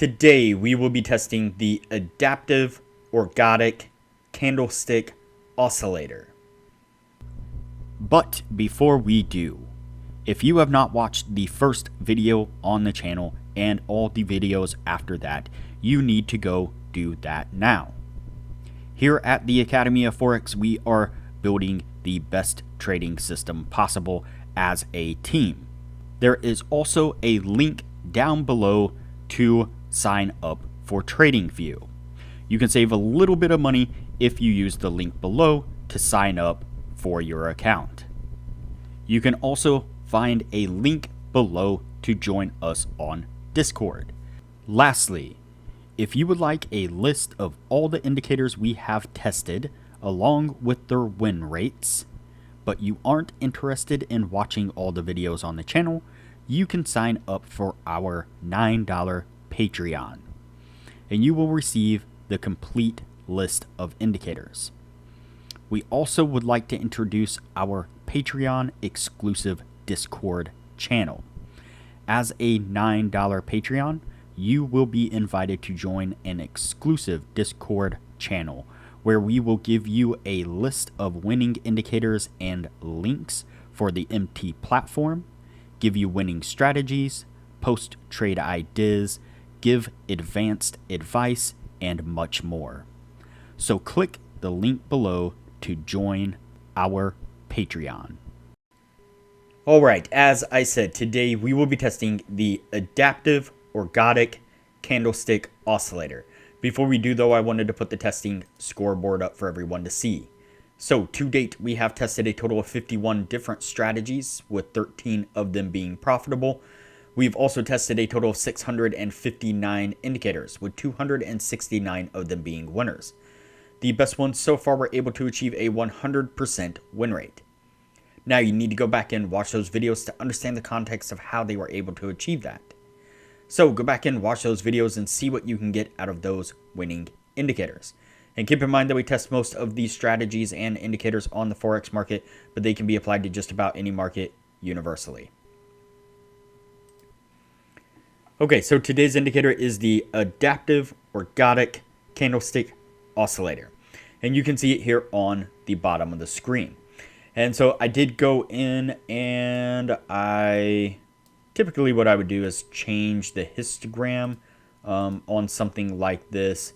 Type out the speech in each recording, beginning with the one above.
Today we will be testing the adaptive ergodic candlestick oscillator. But before we do, if you have not watched the first video on the channel and all the videos after that, you need to go do that now. Here at the Academy of Forex, we are building the best trading system possible as a team. There is also a link down below to sign up for TradingView. You can save a little bit of money if you use the link below to sign up for your account. You can also find a link below to join us on Discord. Lastly, if you would like a list of all the indicators we have tested along with their win rates, but you aren't interested in watching all the videos on the channel, you can sign up for our $9 Patreon, and you will receive the complete list of indicators. We also would like to introduce our Patreon exclusive Discord channel. As a $9 Patreon, you will be invited to join an exclusive Discord channel where we will give you a list of winning indicators and links for the MT platform, give you winning strategies, post trade ideas, give advanced advice, and much more. So click the link below to join our Patreon. Alright, as I said, today we will be testing the adaptive ergodic candlestick oscillator. Before we do though, I wanted to put the testing scoreboard up for everyone to see. So to date, we have tested a total of 51 different strategies, with 13 of them being profitable. We've also tested a total of 659 indicators, with 269 of them being winners. The best ones so far were able to achieve a 100% win rate. Now you need to go back and watch those videos to understand the context of how they were able to achieve that. So go back and watch those videos and see what you can get out of those winning indicators. And keep in mind that we test most of these strategies and indicators on the Forex market, but they can be applied to just about any market universally. Okay, so today's indicator is the adaptive ergodic candlestick oscillator. And you can see it here on the bottom of the screen. And so I did go in and typically what I would do is change the histogram on something like this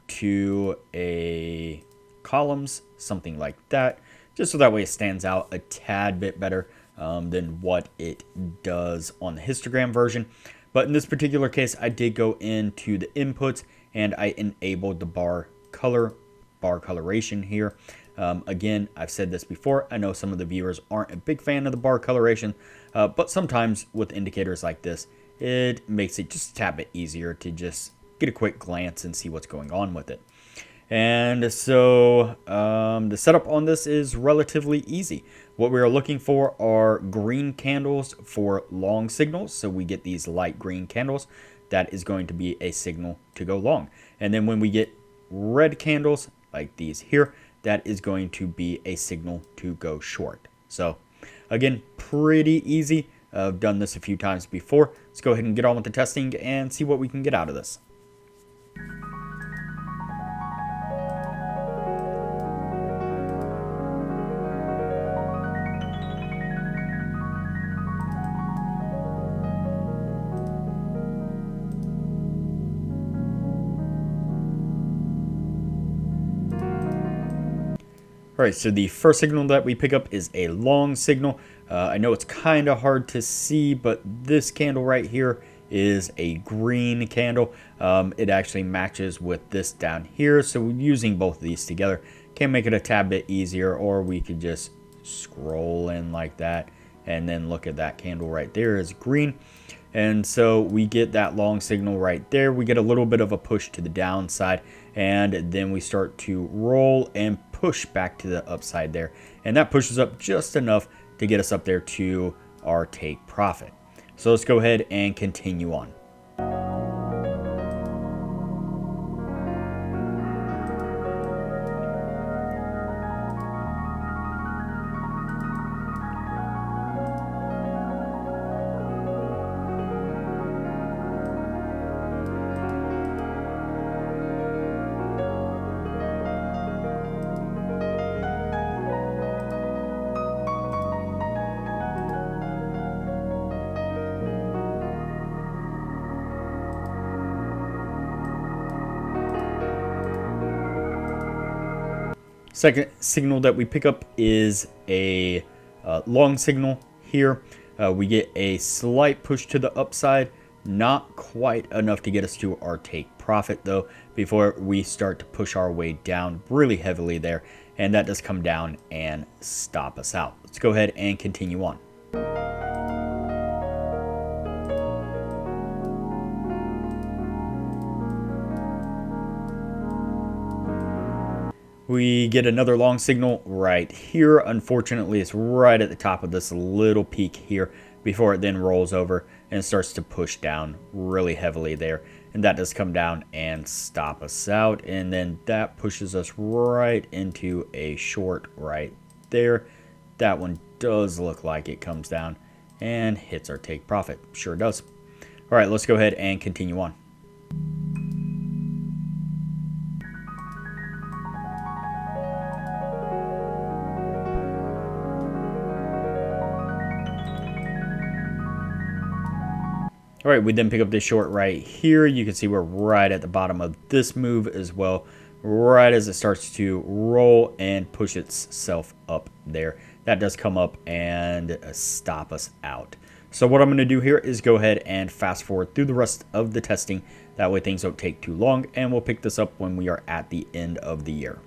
to a columns, something like that, just so that way it stands out a tad bit better than what it does on the histogram version. But in this particular case, I did go into the inputs and I enabled the bar coloration here. Again, I've said this before. I know some of the viewers aren't a big fan of the bar coloration, but sometimes with indicators like this, it makes it just a tad bit easier to just get a quick glance and see what's going on with it. And so the setup on this is relatively easy. What we are looking for are green candles for long signals. So we get these light green candles. That is going to be a signal to go long. And then when we get red candles like these here, that is going to be a signal to go short. So again, pretty easy. I've done this a few times before. Let's go ahead and get on with the testing and see what we can get out of this. Alright, so the first signal that we pick up is a long signal. I know it's kind of hard to see, but this candle right here is a green candle. It actually matches with this down here, so using both of these together can make it a tad bit easier, or we could just scroll in like that and then look at that candle right there is green. And so we get that long signal right there. We get a little bit of a push to the downside, and then we start to roll and push back to the upside there. And that pushes up just enough to get us up there to our take profit. So let's go ahead and continue on. Second signal that we pick up is a long signal here. We get a slight push to the upside, not quite enough to get us to our take profit though, before we start to push our way down really heavily there, and that does come down and stop us out. Let's go ahead and continue on. We get another long signal right here. Unfortunately, it's right at the top of this little peak here before it then rolls over and starts to push down really heavily there. And that does come down and stop us out. And then that pushes us right into a short right there. That one does look like it comes down and hits our take profit. Sure does. All right, let's go ahead and continue on. All right, we then pick up this short right here. You can see we're right at the bottom of this move as well, right as it starts to roll and push itself up there. That does come up and stop us out. So what I'm going to do here is go ahead and fast forward through the rest of the testing. That way things don't take too long, and we'll pick this up when we are at the end of the year.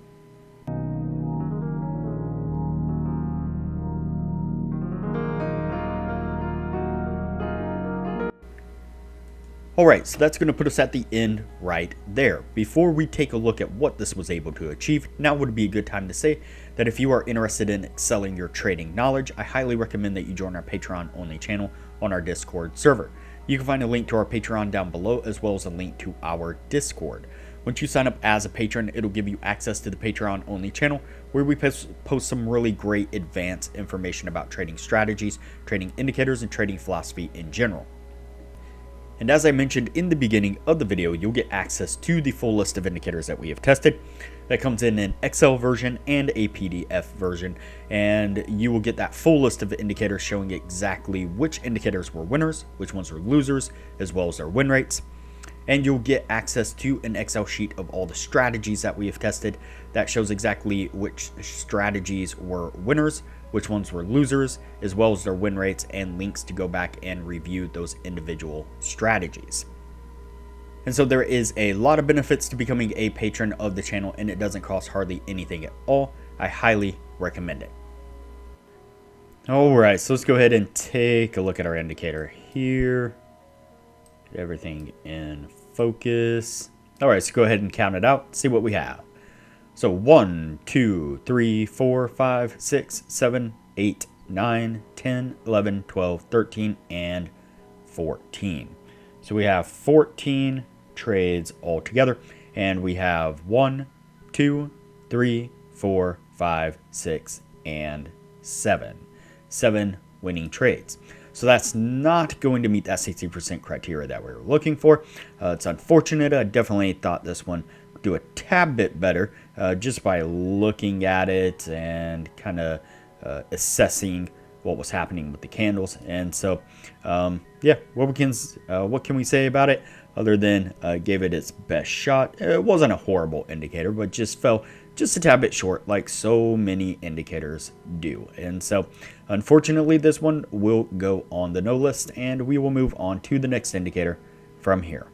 Alright, so that's going to put us at the end right there. Before we take a look at what this was able to achieve, now would be a good time to say that if you are interested in excelling your trading knowledge, I highly recommend that you join our Patreon only channel on our Discord server. You can find a link to our Patreon down below, as well as a link to our Discord. Once you sign up as a patron, it'll give you access to the Patreon only channel, where we post some really great advanced information about trading strategies, trading indicators, and trading philosophy in general. And as I mentioned in the beginning of the video, you'll get access to the full list of indicators that we have tested. That comes in an Excel version and a PDF version, and you will get that full list of indicators showing exactly which indicators were winners, which ones were losers, as well as their win rates. And you'll get access to an Excel sheet of all the strategies that we have tested that shows exactly which strategies were winners, which ones were losers, as well as their win rates, and links to go back and review those individual strategies. And so there is a lot of benefits to becoming a patron of the channel, and it doesn't cost hardly anything at all. I highly recommend it. Alright, so let's go ahead and take a look at our indicator here. Get everything in focus. Alright, so go ahead and count it out, see what we have. So 1, 2, 3, 4, 5, 6, 7, 8, 9, 10, 11, 12, 13, and 14. So we have 14 trades all together, and we have 1, 2, 3, 4, 5, 6, and 7. 7 winning trades. So that's not going to meet that 60% criteria that we were looking for. It's unfortunate. I definitely thought this one would do a tad bit better just by looking at it and kind of assessing what was happening with the candles. And so, yeah, what can we say about it other than gave it its best shot? It wasn't a horrible indicator, but just fell just a tad bit short, like so many indicators do. And so, unfortunately, this one will go on the no list, and we will move on to the next indicator from here.